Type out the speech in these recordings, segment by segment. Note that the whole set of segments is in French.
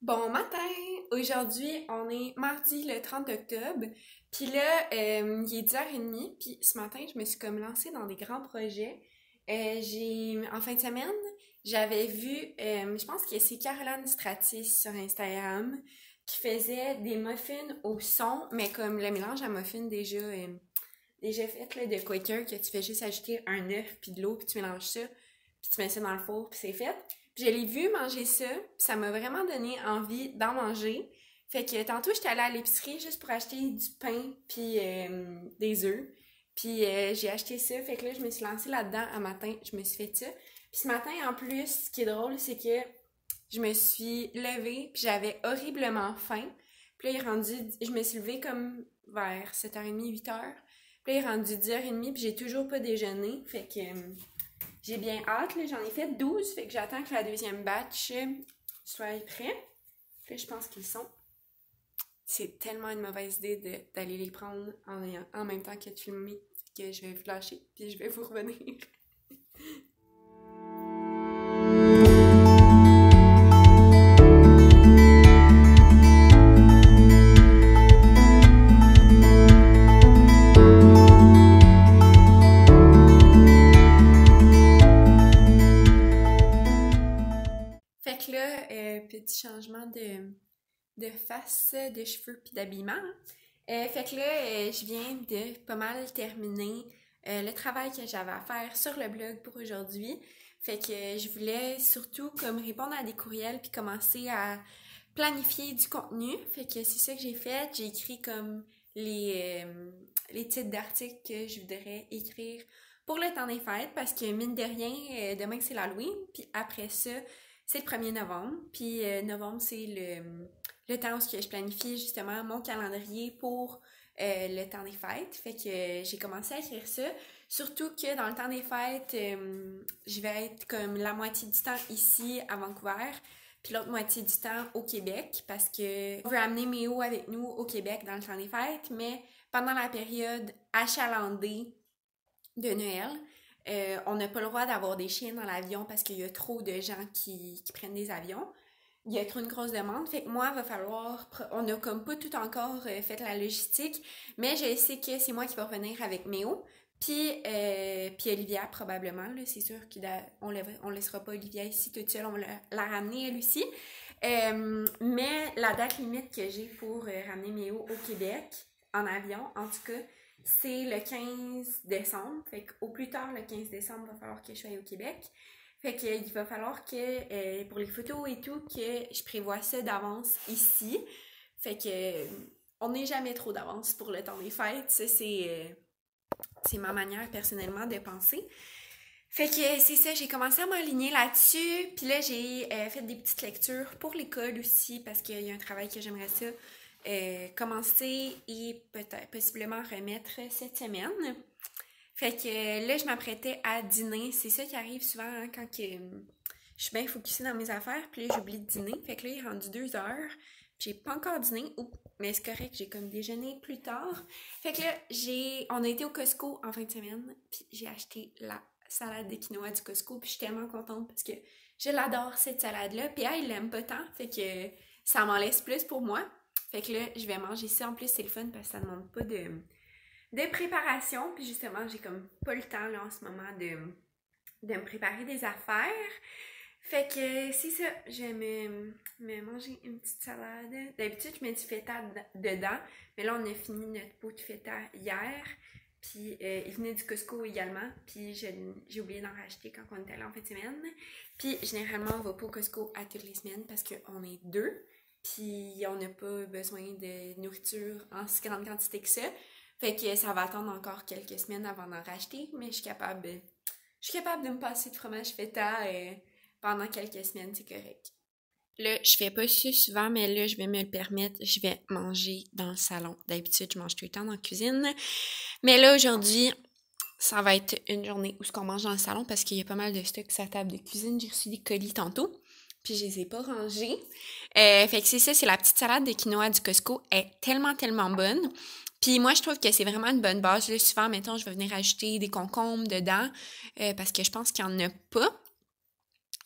Bon matin! Aujourd'hui, on est mardi le 30 octobre. Puis là, il est 10h30. Puis ce matin, je me suis comme lancée dans des grands projets. En fin de semaine, j'avais vu, je pense que c'est Caroline Stratis sur Instagram, qui faisait des muffins au son, mais comme le mélange à muffins déjà fait là, de Quaker, que tu fais juste ajouter un œuf puis de l'eau, puis tu mélanges ça, puis tu mets ça dans le four, puis c'est fait. Puis je l'ai vu manger ça, puis ça m'a vraiment donné envie d'en manger. Fait que tantôt, j'étais allée à l'épicerie juste pour acheter du pain puis des œufs. Puis j'ai acheté ça, fait que là, je me suis lancée là-dedans un matin, je me suis fait ça. Puis ce matin, en plus, ce qui est drôle, c'est que je me suis levée, puis j'avais horriblement faim. Puis là, je me suis levée comme vers 7h30, 8h. Puis là, il est rendu 10h30, puis j'ai toujours pas déjeuné. Fait que j'ai bien hâte, là. J'en ai fait 12, fait que j'attends que la deuxième batch soit prête. Puis là, je pense qu'ils sont. C'est tellement une mauvaise idée d'aller les prendre en même temps que de filmer. Fait que je vais vous lâcher, puis je vais vous revenir. Fait que là, petit changement de face, de cheveux puis d'habillement. Fait que là, je viens de pas mal terminer le travail que j'avais à faire sur le blog pour aujourd'hui. Fait que je voulais surtout comme répondre à des courriels puis commencer à planifier du contenu. Fait que c'est ça que j'ai fait. J'ai écrit comme les titres d'articles que je voudrais écrire pour le temps des fêtes parce que mine de rien, demain c'est l'Halloween. Puis après ça, c'est le 1er novembre. Puis novembre, c'est le temps où je planifie justement mon calendrier pour le temps des fêtes. Fait que j'ai commencé à écrire ça. Surtout que dans le temps des fêtes, je vais être comme la moitié du temps ici à Vancouver, puis l'autre moitié du temps au Québec, parce que on veut amener Méo avec nous au Québec dans le temps des fêtes, mais pendant la période achalandée de Noël, on n'a pas le droit d'avoir des chiens dans l'avion parce qu'il y a trop de gens qui prennent des avions. Il y a trop une grosse demande. Fait que moi, il va falloir... On n'a comme pas tout encore fait la logistique, mais je sais que c'est moi qui vais revenir avec Méo. Puis Olivia, probablement. Là, c'est sûr qu'on laissera pas Olivia ici toute seule. On va la ramener, elle aussi. Mais la date limite que j'ai pour ramener Méo au Québec, en avion, en tout cas, c'est le 15 décembre. Fait qu'au plus tard, le 15 décembre, il va falloir que je sois au Québec. Fait qu'il va falloir que, pour les photos et tout, que je prévoie ça d'avance ici. Fait que, on n'est jamais trop d'avance pour le temps des fêtes. Ça, c'est ma manière personnellement de penser. Fait que c'est ça, j'ai commencé à m'aligner là-dessus. Puis là, j'ai fait des petites lectures pour l'école aussi parce qu'il y a un travail que j'aimerais ça commencer et peut-être possiblement remettre cette semaine. Fait que là, je m'apprêtais à dîner. C'est ça qui arrive souvent hein, quand je suis bien focusée dans mes affaires. Puis là, j'oublie de dîner. Fait que là, il est rendu 2h. J'ai pas encore dîné. Oups, mais c'est correct, j'ai comme déjeuné plus tard. Fait que là, on a été au Costco en fin de semaine. Puis j'ai acheté la salade de quinoa du Costco. Puis je suis tellement contente parce que je l'adore cette salade-là. Puis elle, il l'aime pas tant. Fait que ça m'en laisse plus pour moi. Fait que là, je vais manger ça. En plus, c'est le fun parce que ça demande pas de préparation. Puis justement, j'ai comme pas le temps là en ce moment de me préparer des affaires. Fait que c'est ça, je vais me manger une petite salade. D'habitude, je mets du feta dedans, mais là, on a fini notre pot de feta hier. Puis il venait du Costco également, puis j'ai oublié d'en racheter quand on était allé en fin de semaine. Puis généralement, on va pas au Costco à toutes les semaines parce qu'on est deux, puis on n'a pas besoin de nourriture en si grande quantité que ça. Fait que ça va attendre encore quelques semaines avant d'en racheter, mais je suis capable de me passer de fromage feta pendant quelques semaines, c'est correct. Là, je fais pas ça souvent, mais là, je vais me le permettre. Je vais manger dans le salon. D'habitude, je mange tout le temps dans la cuisine. Mais là, aujourd'hui, ça va être une journée où on mange dans le salon parce qu'il y a pas mal de stocks sur la table de cuisine. J'ai reçu des colis tantôt, puis je les ai pas rangés. Fait que c'est ça, c'est la petite salade de quinoa du Costco. Elle est tellement, tellement bonne. Puis moi, je trouve que c'est vraiment une bonne base. Là, souvent, mettons, je vais venir ajouter des concombres dedans parce que je pense qu'il n'y en a pas.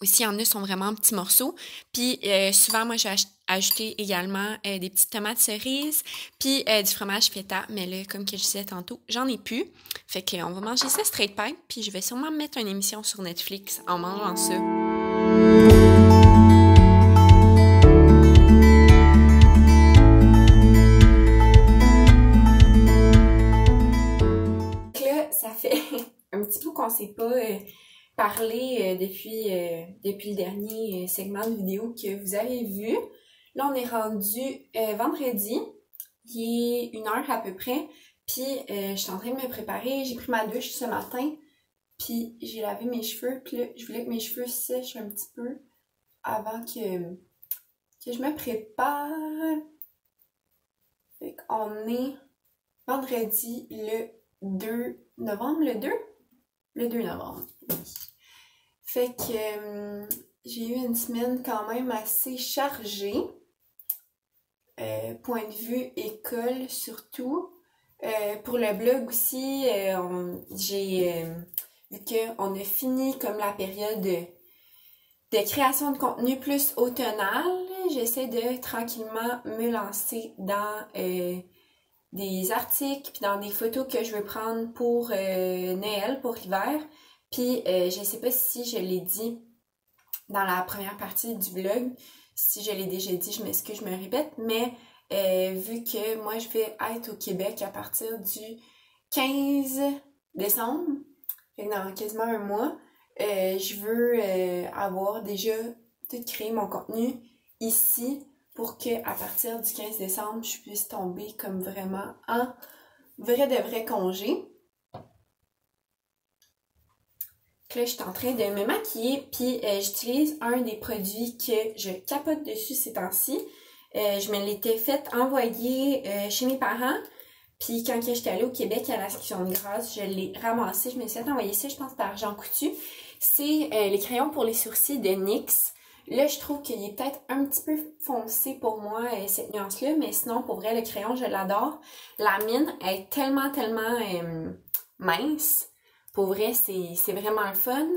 Aussi, il y en a qui sont vraiment en petits morceaux. Puis souvent, moi, j'ai ajouté également des petites tomates cerises, puis du fromage feta. Mais là, comme que je disais tantôt, j'en ai plus. Fait qu'on va manger ça straight pipe, puis je vais sûrement mettre une émission sur Netflix en mangeant ça. Là, ça fait un petit bout qu'on s'est pas parlé depuis le dernier segment de vidéo que vous avez vu. Là, on est rendu vendredi, il est 1h à peu près, puis je suis en train de me préparer. J'ai pris ma douche ce matin, puis j'ai lavé mes cheveux, puis là, je voulais que mes cheveux sèchent un petit peu avant que je me prépare. Fait qu'on est vendredi le 2 novembre, le 2? Le 2 novembre, oui. Fait que j'ai eu une semaine quand même assez chargée. Point de vue école surtout. Pour le blog aussi, j'ai vu qu'on a fini comme la période de création de contenu plus automnale. J'essaie de tranquillement me lancer dans des articles puis dans des photos que je veux prendre pour Noël, pour l'hiver. Puis je sais pas si je l'ai dit dans la première partie du vlog. Si je l'ai déjà dit, je m'excuse, je me répète, mais vu que moi je vais être au Québec à partir du 15 décembre, fait que dans quasiment un mois, je veux avoir déjà tout créé mon contenu ici pour que à partir du 15 décembre, je puisse tomber comme vraiment en vrai congé. Là, je suis en train de me maquiller, puis j'utilise un des produits que je capote dessus ces temps-ci. Je me l'étais fait envoyer chez mes parents, puis quand j'étais allée au Québec à la section de grâce, je l'ai ramassé. Je me suis fait envoyer ça, je pense, par Jean Coutu. C'est les crayons pour les sourcils de NYX. Là, je trouve qu'il est peut-être un petit peu foncé pour moi, cette nuance-là, mais sinon, pour vrai, le crayon, je l'adore. La mine est tellement mince. Pour vrai, c'est vraiment le fun.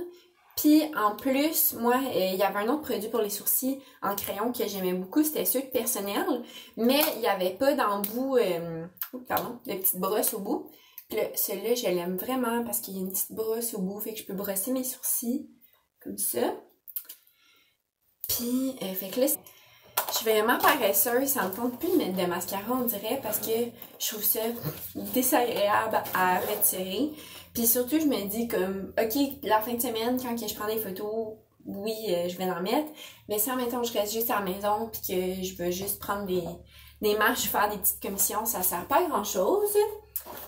Puis en plus, moi, il y avait un autre produit pour les sourcils en crayon que j'aimais beaucoup, c'était ceux de Personnel, mais il n'y avait pas d'embout, de petite brosse au bout. Puis là, celui-là, je l'aime vraiment parce qu'il y a une petite brosse au bout, fait que je peux brosser mes sourcils comme ça. Puis, fait que là, je suis vraiment paresseuse, ça me tente plus de mettre de mascara, on dirait, parce que je trouve ça désagréable à retirer. Puis surtout, je me dis comme, ok, la fin de semaine, quand je prends des photos, oui, je vais en mettre, mais si en même temps je reste juste à la maison puis que je veux juste prendre des marches, faire des petites commissions, ça sert pas à grand chose.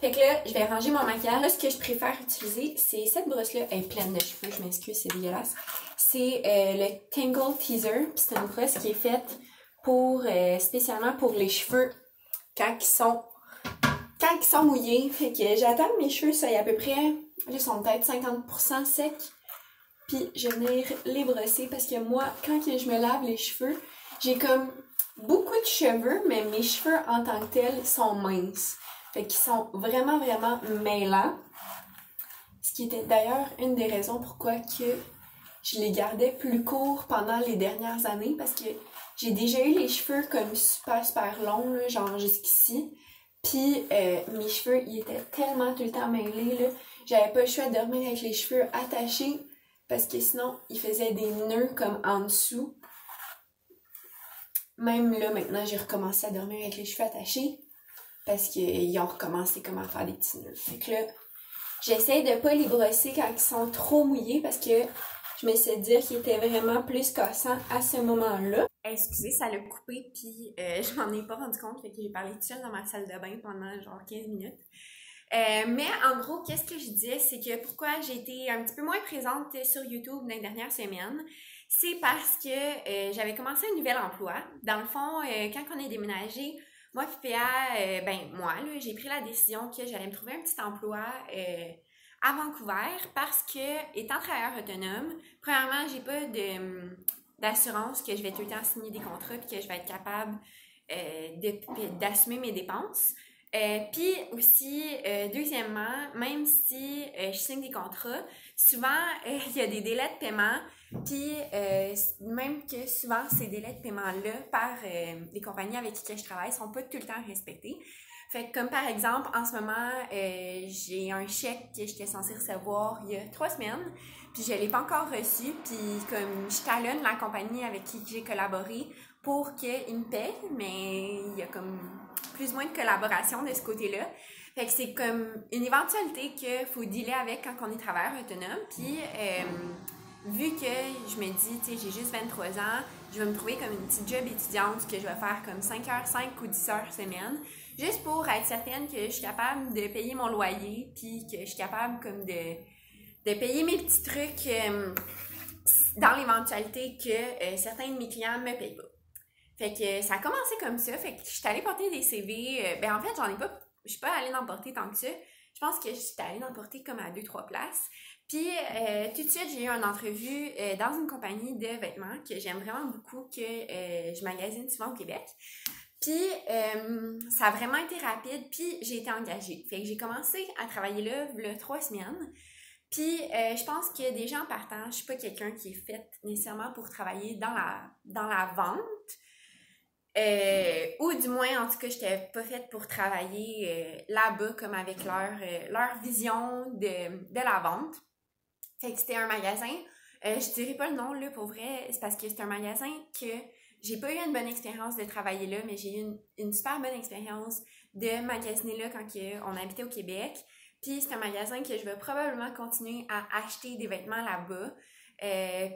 Fait que là, je vais ranger mon maquillage. Là, ce que je préfère utiliser, c'est cette brosse-là. Elle est pleine de cheveux, je m'excuse, c'est dégueulasse. C'est le Tangle Teaser, puis c'est une brosse qui est faite pour spécialement pour les cheveux quand ils sont mouillés. Fait que j'attends que mes cheveux soient à peu près, là, ils sont peut-être 50% secs. Puis je vais venir les brosser parce que moi, quand je me lave les cheveux, j'ai comme beaucoup de cheveux, mais mes cheveux en tant que tels sont minces. Fait qu'ils sont vraiment mêlants. Ce qui était d'ailleurs une des raisons pourquoi que je les gardais plus courts pendant les dernières années, parce que j'ai déjà eu les cheveux comme super longs, là, genre jusqu'ici. Puis mes cheveux, ils étaient tellement tout le temps mêlés, là. J'avais pas le choix de dormir avec les cheveux attachés, parce que sinon, ils faisaient des nœuds comme en dessous. Même là, maintenant, j'ai recommencé à dormir avec les cheveux attachés, parce qu'ils ont recommencé comme à faire des petits nœuds. Fait que là, j'essaie de pas les brosser quand ils sont trop mouillés, parce que je me suis dit qu'ils étaient vraiment plus cassants à ce moment-là. Excusez, ça l'a coupé, puis je m'en ai pas rendu compte, fait que j'ai parlé toute seule dans ma salle de bain pendant genre 15 minutes. Mais en gros, qu'est-ce que je disais, c'est que pourquoi j'ai été un petit peu moins présente sur YouTube dans les dernières semaines, c'est parce que j'avais commencé un nouvel emploi. Dans le fond, quand on est déménagé, moi puis PA, j'ai pris la décision que j'allais me trouver un petit emploi à Vancouver parce que, étant travailleur autonome, premièrement, j'ai pas d'assurance que je vais tout le temps signer des contrats et que je vais être capable d'assumer mes dépenses. Puis aussi, deuxièmement, même si je signe des contrats, souvent il y a des délais de paiement, puis même que souvent ces délais de paiement-là par les compagnies avec qui je travaille sont pas tout le temps respectés. Fait que comme par exemple, en ce moment, j'ai un chèque que j'étais censée recevoir il y a 3 semaines, puis je l'ai pas encore reçu, puis comme je talonne la compagnie avec qui j'ai collaboré pour qu'ils me payent, mais il y a comme plus ou moins de collaboration de ce côté-là. Fait que c'est comme une éventualité qu'il faut dealer avec quand on est travailleur autonome. Puis, vu que je me dis, tu sais, j'ai juste 23 ans, je vais me trouver comme une petite job étudiante que je vais faire comme 5 heures, 5 ou 10 heures semaine, juste pour être certaine que je suis capable de payer mon loyer, puis que je suis capable comme de payer mes petits trucs dans l'éventualité que certains de mes clients me payent pas. Fait que ça a commencé comme ça. Fait que je suis allée porter des CV. En fait, je suis pas allée en porter tant que ça. Je pense que je suis allée en porter comme à 2-3 places. Puis, tout de suite, j'ai eu une entrevue dans une compagnie de vêtements que j'aime vraiment beaucoup, que je magasine souvent au Québec. Puis, ça a vraiment été rapide. Puis, j'ai été engagée. Fait que j'ai commencé à travailler là, il y a 3 semaines. Puis, je pense que déjà en partant, je suis pas quelqu'un qui est fait nécessairement pour travailler dans la vente. Ou du moins, en tout cas, je n'étais pas faite pour travailler là-bas comme avec leur vision de la vente. Fait que c'était un magasin, je dirais pas le nom là pour vrai, c'est parce que c'est un magasin que j'ai pas eu une bonne expérience de travailler là, mais j'ai eu une super bonne expérience de magasiner là quand on habitait au Québec. Puis c'est un magasin que je vais probablement continuer à acheter des vêtements là-bas.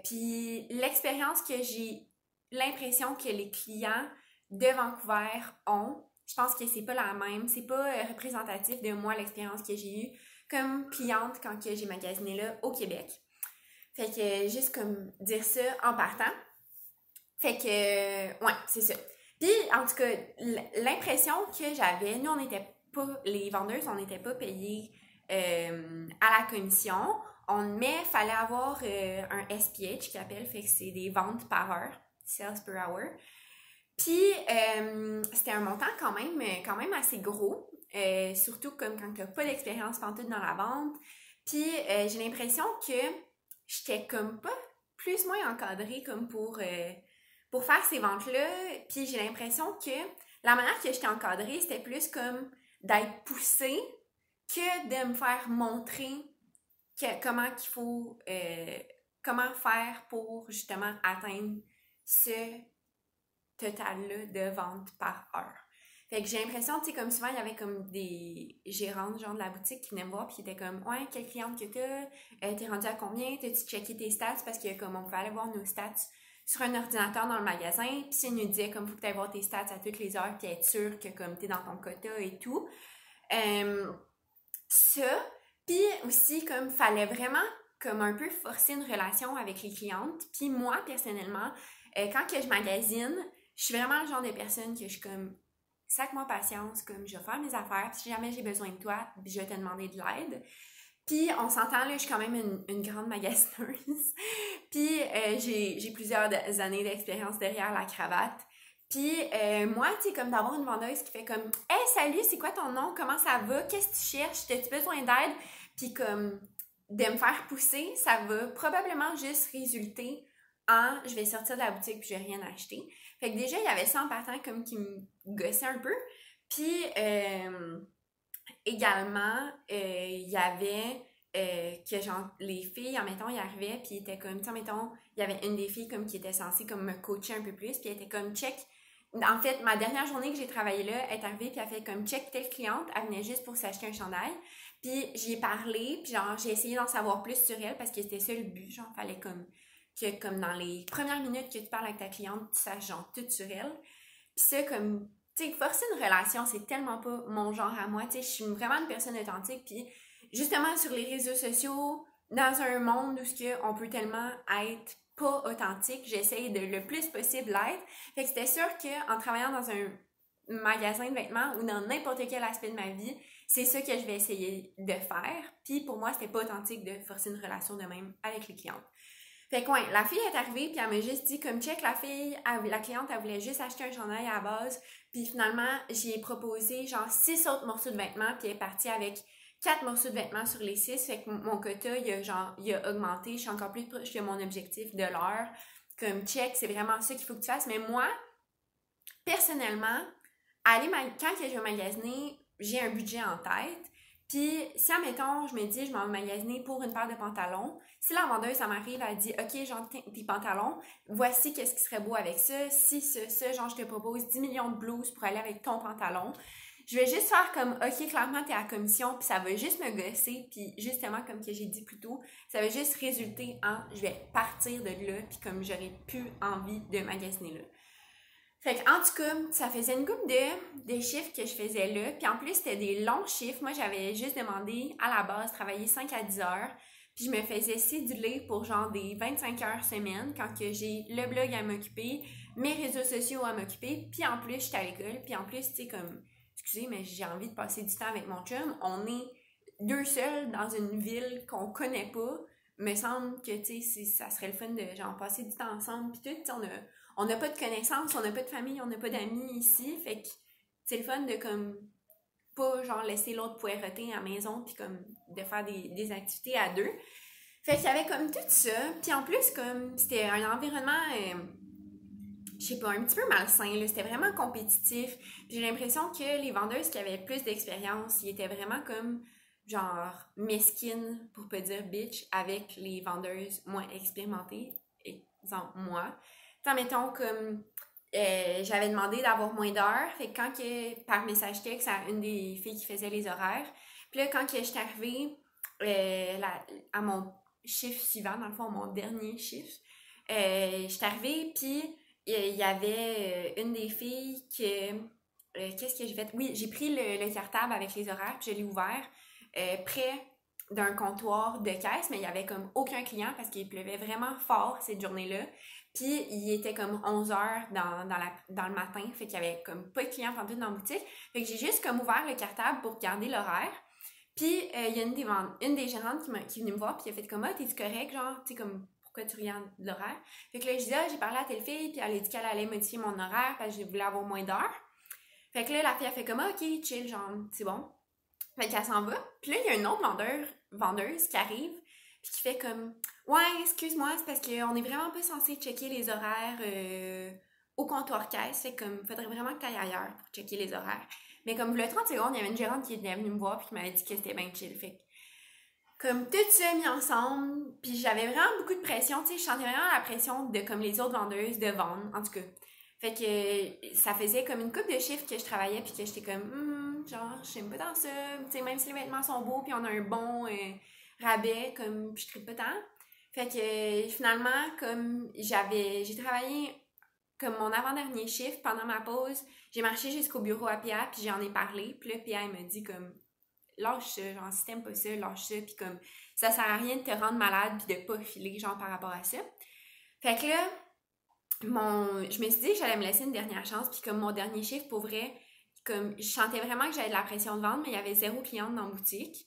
Puis l'expérience que j'ai l'impression que les clients de Vancouver ont, je pense que c'est pas la même, c'est pas représentatif de moi l'expérience que j'ai eue comme cliente quand j'ai magasiné là au Québec. Fait que juste comme dire ça en partant. Fait que ouais, c'est ça. Puis en tout cas, l'impression que j'avais, nous on n'était pas, les vendeuses, on n'était pas payées à la commission. Mais fallait avoir un SPH qui appelle, fait que c'est des ventes par heure, sales per hour. Puis, c'était un montant quand même assez gros, surtout comme quand tu n'as pas d'expérience pantoute dans la vente. Puis, j'ai l'impression que j'étais comme pas plus ou moins encadrée comme pour faire ces ventes-là. Puis, j'ai l'impression que la manière que j'étais encadrée, c'était plus comme d'être poussée que de me faire montrer comment qu'il faut, comment faire pour justement atteindre ce total-là de ventes par heure. Fait que j'ai l'impression, tu sais, comme souvent, il y avait comme des gérantes, genre de la boutique qui venaient me voir, puis qui étaient comme, ouais, quelle cliente que t'as? T'es rendue à combien? T'as-tu checké tes stats? Parce que, comme, on pouvait aller voir nos stats sur un ordinateur dans le magasin, puis ça nous disait, comme, faut que t'ailles voir tes stats à toutes les heures, puis être sûr que, comme, t'es dans ton quota et tout. Ça, puis aussi, comme, fallait vraiment, comme, un peu forcer une relation avec les clientes. Puis moi, personnellement, quand que je magasine, je suis vraiment le genre de personne que je suis comme, sac-moi patience, comme je vais faire mes affaires, puis si jamais j'ai besoin de toi, je vais te demander de l'aide. Puis on s'entend, là, je suis quand même une grande magasineuse. Puis j'ai plusieurs années d'expérience derrière la cravate. Puis moi, tu sais, comme d'avoir une vendeuse qui fait comme, hey, salut, c'est quoi ton nom? Comment ça va? Qu'est-ce que tu cherches? T'as-tu besoin d'aide? Puis comme, de me faire pousser, ça va probablement juste résulter je vais sortir de la boutique puis je vais rien acheter. Fait que déjà, il y avait ça en partant comme qui me gossait un peu. Puis également, il y avait que genre les filles, en mettant, ils arrivaient puis ils étaient comme, tu sais, mettons, il y avait une des filles comme qui était censée comme me coacher un peu plus, puis elle était comme check. En fait, ma dernière journée que j'ai travaillé là, elle est arrivée puis elle fait comme check telle cliente, elle venait juste pour s'acheter un chandail. Puis j'y ai parlé, puis genre j'ai essayé d'en savoir plus sur elle parce que c'était ça le but, genre fallait que comme dans les premières minutes que tu parles avec ta cliente, tu saches genre tout sur elle. Puis ça, comme, tu sais, forcer une relation, c'est tellement pas mon genre à moi. Tu sais, je suis vraiment une personne authentique. Puis justement, sur les réseaux sociaux, dans un monde où on peut tellement être pas authentique, j'essaye de le plus possible l'être. Fait que c'était sûr qu'en travaillant dans un magasin de vêtements ou dans n'importe quel aspect de ma vie, c'est ça que je vais essayer de faire. Puis pour moi, c'était pas authentique de forcer une relation de même avec les clientes. Fait que ouais, la fille est arrivée, puis elle m'a juste dit, comme check, la cliente, elle voulait juste acheter un chandail à la base, puis finalement, j'ai proposé genre 6 autres morceaux de vêtements, puis elle est partie avec 4 morceaux de vêtements sur les 6, fait que mon quota, il a augmenté, je suis encore plus proche de mon objectif de l'heure, comme check, c'est vraiment ça qu'il faut que tu fasses, mais moi, personnellement, quand je vais magasiner, j'ai un budget en tête. Puis, si, admettons, je me dis, je m'en vais magasiner pour une paire de pantalons, si la vendeuse, ça m'arrive, elle dit, OK, genre, tes pantalons, voici qu'est-ce qui serait beau avec ça. Si ça, genre, je te propose 10 millions de blouses pour aller avec ton pantalon. Je vais juste faire comme, OK, clairement, t'es à la commission, puis ça va juste me gosser, puis justement, comme que j'ai dit plus tôt, ça va juste résulter en, je vais partir de là, puis comme j'aurais plus envie de magasiner là. Fait que, en tout cas, ça faisait une couple de chiffres que je faisais là. Puis en plus, c'était des longs chiffres. Moi, j'avais juste demandé à la base travailler 5 à 10 heures. Puis je me faisais céduler pour genre des 25 heures semaine quand que j'ai le blog à m'occuper, mes réseaux sociaux à m'occuper. Puis en plus, j'étais à l'école. Puis en plus, tu sais, comme, excusez, mais j'ai envie de passer du temps avec mon chum. On est deux seuls dans une ville qu'on connaît pas. Me semble que, tu sais, ça serait le fun de genre passer du temps ensemble. Puis tout, on n'a pas de connaissances, on n'a pas de famille, on n'a pas d'amis ici. Fait que c'est le fun de comme pas genre laisser l'autre poireauter à la maison puis comme de faire des activités à deux. Fait qu'il y avait comme tout ça. Puis en plus, comme c'était un environnement, je sais pas, un petit peu malsain, là. C'était vraiment compétitif. Puis j'ai l'impression que les vendeuses qui avaient plus d'expérience, ils étaient vraiment comme genre mesquines, pour pas dire bitch, avec les vendeuses moins expérimentées, exemple moi. T'sais, mettons comme j'avais demandé d'avoir moins d'heures, fait que quand que, par message texte à une des filles qui faisait les horaires, puis là quand que j'étais arrivée à mon chiffre suivant, dans le fond mon dernier chiffre, j'étais arrivée puis il y avait une des filles que qu'est-ce que j'ai fait? Oui, j'ai pris le cartable avec les horaires puis je l'ai ouvert près d'un comptoir de caisse, mais il y avait comme aucun client parce qu'il pleuvait vraiment fort cette journée-là. Puis il était comme 11 heures dans le matin, fait qu'il y avait comme pas de clients pendant dans la boutique. Fait que j'ai juste comme ouvert le cartable pour garder l'horaire. Puis il y a une des gérantes qui est venue me voir, puis elle a fait comme, ah, t'es-tu correct, genre, tu sais, comme, pourquoi tu regardes l'horaire? Fait que là, je dis, ah, j'ai parlé à telle fille, puis elle a dit qu'elle allait modifier mon horaire parce que je voulais avoir moins d'heures. Fait que là, la fille a fait comme, ah, ok, chill, genre, c'est bon. Fait qu'elle s'en va. Puis là, il y a une autre vendeuse qui arrive, puis qui fait comme, ouais, excuse-moi, c'est parce qu'on est vraiment pas censé checker les horaires au comptoir caisse. Fait comme, faudrait vraiment que tu ailles ailleurs pour checker les horaires. Mais comme, le 30 secondes, il y avait une gérante qui était venue me voir, puis qui m'avait dit que c'était bien chill. Fait que, comme, tout ça mis ensemble, puis j'avais vraiment beaucoup de pression, tu sais, je sentais vraiment la pression de, comme, les autres vendeuses de vendre, en tout cas. Fait que ça faisait comme une couple de chiffres que je travaillais puis que j'étais comme genre j'aime pas tant ça, tu sais même si les vêtements sont beaux puis on a un bon rabais comme je tripe pas tant. Fait que finalement comme j'ai travaillé comme mon avant-dernier chiffre pendant ma pause, j'ai marché jusqu'au bureau à Pierre puis j'en ai parlé, puis là Pierre m'a dit comme lâche ça, genre si t'aimes pas ça, lâche ça puis comme ça sert à rien de te rendre malade puis de pas filer genre par rapport à ça. Fait que là je me suis dit que j'allais me laisser une dernière chance, puis comme mon dernier chiffre, pour vrai, comme je sentais vraiment que j'avais de la pression de vendre, mais il y avait zéro cliente dans la boutique.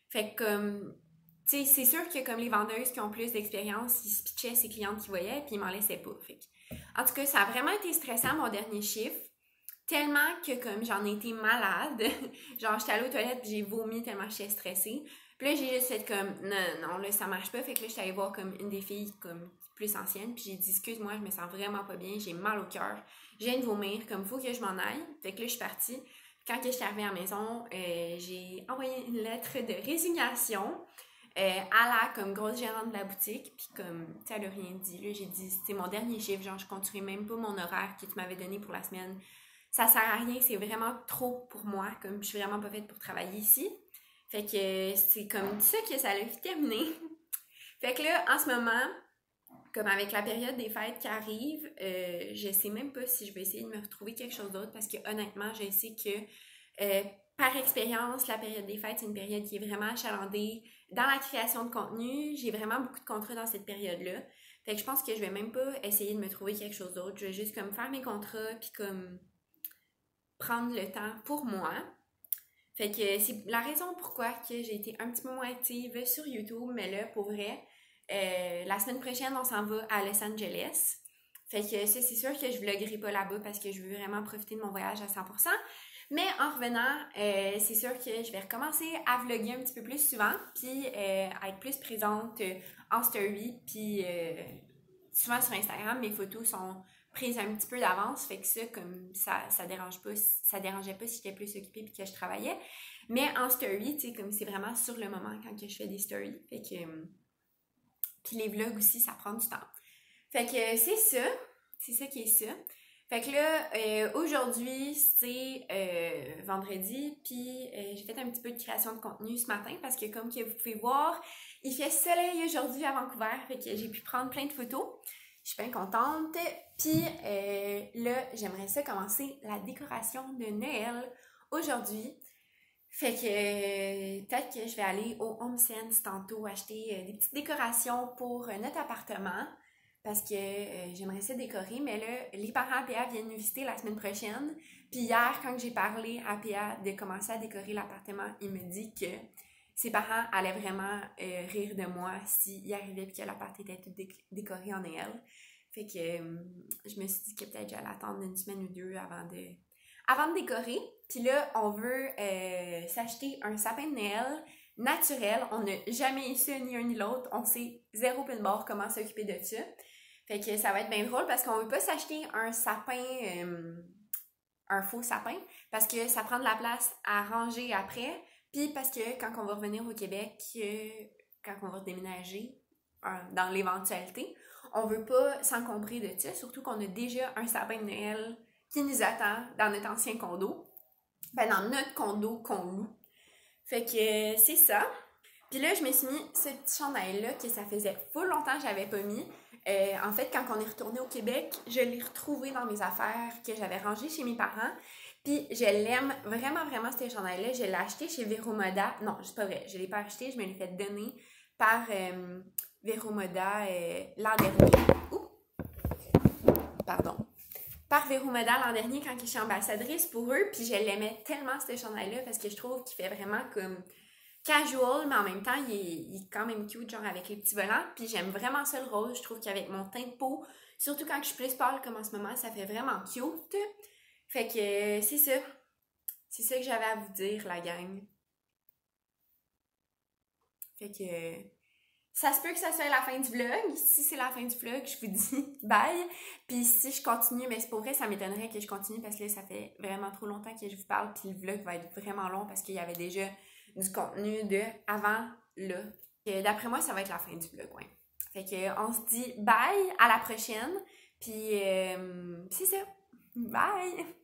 Fait que comme, tu sais, c'est sûr que comme les vendeuses qui ont plus d'expérience, ils se pitchaient ces clientes qu'ils voyaient, puis ils m'en laissaient pas. Fait que, en tout cas, ça a vraiment été stressant mon dernier chiffre, tellement que comme j'en ai été malade, genre j'étais allée aux toilettes puis j'ai vomi tellement j'étais stressée. Puis là, j'ai juste fait comme, non, là, ça marche pas. Fait que là, j'étais allée voir comme une des filles comme plus ancienne, puis j'ai dit, excuse-moi, je me sens vraiment pas bien, j'ai mal au cœur, je viens de vomir, comme faut que je m'en aille. Fait que là, je suis partie. Quand je suis arrivée à la maison, j'ai envoyé une lettre de résignation à la comme grosse gérante de la boutique, puis comme, tu sais, elle a rien dit, là, j'ai dit, c'est mon dernier chiffre, genre, je continuerai même pas mon horaire que tu m'avais donné pour la semaine. Ça sert à rien, c'est vraiment trop pour moi, comme je suis vraiment pas faite pour travailler ici. Fait que c'est comme ça que ça l'a terminé. Fait que là, en ce moment, comme avec la période des fêtes qui arrive, je sais même pas si je vais essayer de me retrouver quelque chose d'autre parce que honnêtement, je sais que par expérience, la période des fêtes, c'est une période qui est vraiment achalandée dans la création de contenu. J'ai vraiment beaucoup de contrats dans cette période-là. Fait que je pense que je vais même pas essayer de me trouver quelque chose d'autre. Je vais juste comme faire mes contrats puis comme prendre le temps pour moi. Fait que c'est la raison pourquoi que j'ai été un petit peu moins active sur YouTube, mais là, pour vrai, la semaine prochaine, on s'en va à Los Angeles. Fait que c'est sûr que je vloggerai pas là-bas parce que je veux vraiment profiter de mon voyage à 100%. Mais en revenant, c'est sûr que je vais recommencer à vlogger un petit peu plus souvent, puis à être plus présente en story, puis souvent sur Instagram, mes photos sont prises un petit peu d'avance, fait que ça, comme ça dérangeait pas si j'étais plus occupée puis que je travaillais. Mais en story, tu sais, comme c'est vraiment sur le moment quand que je fais des stories, fait que... puis les vlogs aussi, ça prend du temps. Fait que c'est ça qui est ça. Fait que là, aujourd'hui, c'est vendredi, puis j'ai fait un petit peu de création de contenu ce matin parce que comme que vous pouvez voir, il fait soleil aujourd'hui à Vancouver, fait que j'ai pu prendre plein de photos. Je suis bien contente. Puis là, j'aimerais ça commencer la décoration de Noël aujourd'hui. Fait que peut-être que je vais aller au HomeSense tantôt acheter des petites décorations pour notre appartement. Parce que j'aimerais ça décorer, mais là, les parents à PA viennent nous visiter la semaine prochaine. Puis hier, quand j'ai parlé à PA de commencer à décorer l'appartement, il me dit que ses parents allaient vraiment rire de moi s'il arrivait et que l'appart était tout décoré en Noël. Fait que je me suis dit que peut-être j'allais attendre une semaine ou deux avant de décorer. Puis là, on veut s'acheter un sapin de Noël naturel. On n'a jamais eu ça, ni un ni l'autre. On sait zéro pin barre comment s'occuper de ça. Fait que ça va être bien drôle parce qu'on veut pas s'acheter un sapin, un faux sapin, parce que ça prend de la place à ranger après, puis parce que quand on va revenir au Québec, quand on va déménager, dans l'éventualité, on veut pas s'encombrer de ça, surtout qu'on a déjà un sapin de Noël qui nous attend dans notre ancien condo, ben dans notre condo qu'on loue. Fait que c'est ça. Puis là, je me suis mis ce petit chandail-là que ça faisait full longtemps que j'avais pas mis. En fait, quand on est retourné au Québec, je l'ai retrouvé dans mes affaires que j'avais rangées chez mes parents. Puis je l'aime vraiment, vraiment, ce chandail-là. Je l'ai acheté chez Vero Moda. Non, c'est pas vrai. Je l'ai pas acheté, je me l'ai fait donner par Vero Moda l'an dernier. Ouh! Pardon. Par Vero Moda l'an dernier quand je suis ambassadrice pour eux. Puis je l'aimais tellement, ce chandail-là, parce que je trouve qu'il fait vraiment comme... casual, mais en même temps, il est quand même cute, genre avec les petits volants. Puis j'aime vraiment ça, le rose. Je trouve qu'avec mon teint de peau, surtout quand je suis plus pâle comme en ce moment, ça fait vraiment cute. Fait que c'est ça. C'est ça que j'avais à vous dire, la gang. Fait que ça se peut que ça soit la fin du vlog. Si c'est la fin du vlog, je vous dis bye. Puis si je continue, mais c'est pour vrai, ça m'étonnerait que je continue parce que là, ça fait vraiment trop longtemps que je vous parle. Puis le vlog va être vraiment long parce qu'il y avait déjà du contenu de avant là. Et d'après moi, ça va être la fin du vlog, ouais. Fait que on se dit bye, à la prochaine. Puis c'est ça. Bye!